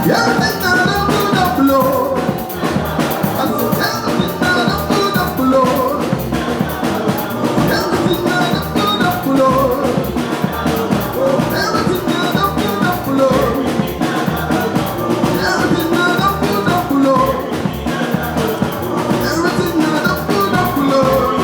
Everything that I put up, Lord. I said, everything that I put up, Lord. Everything that I put up, Lord. Everything that I put up, Lord. Everything that I put up, Lord. Everything that I put up, Lord.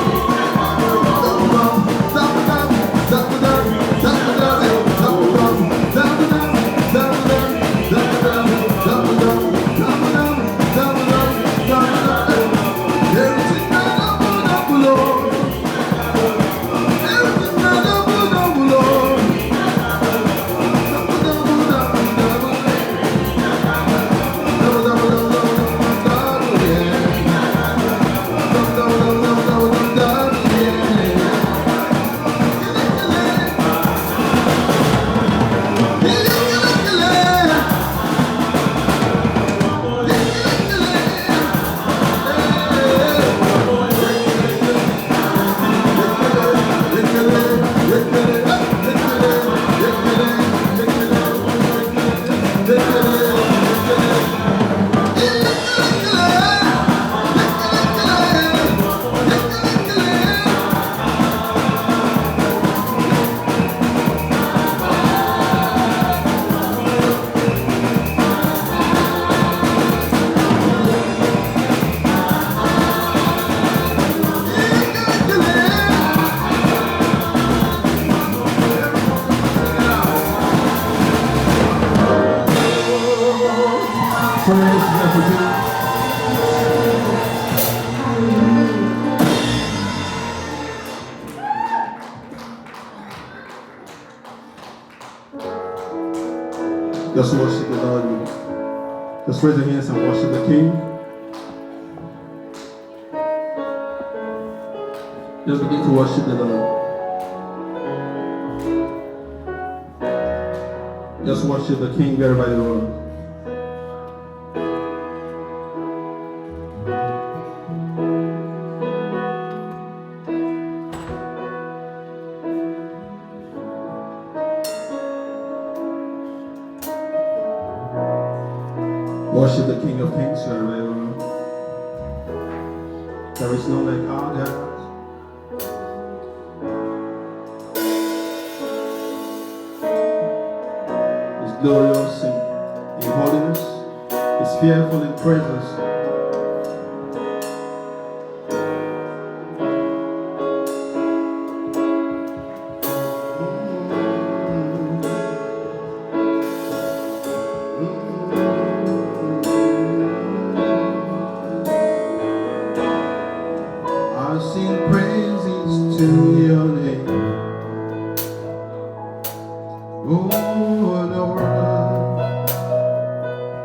Just worship the Lord. Just raise your hands and worship the King. Just begin to worship the Lord. Just worship the King wherever you are. Worship the King of Kings wherever you are. There is no like our God. He's glorious in holiness. He's fearful in praises.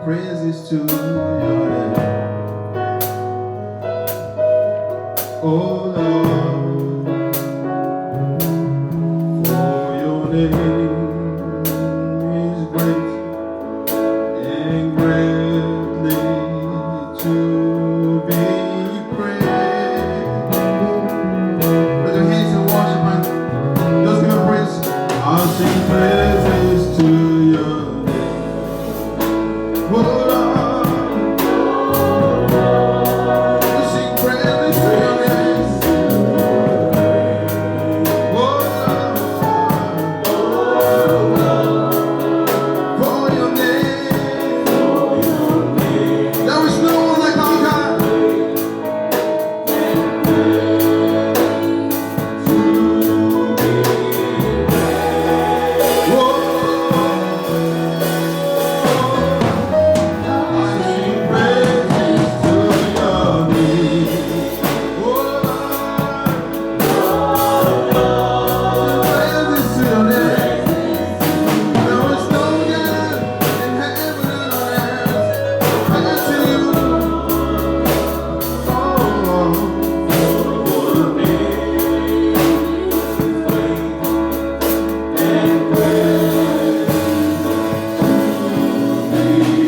Praises to your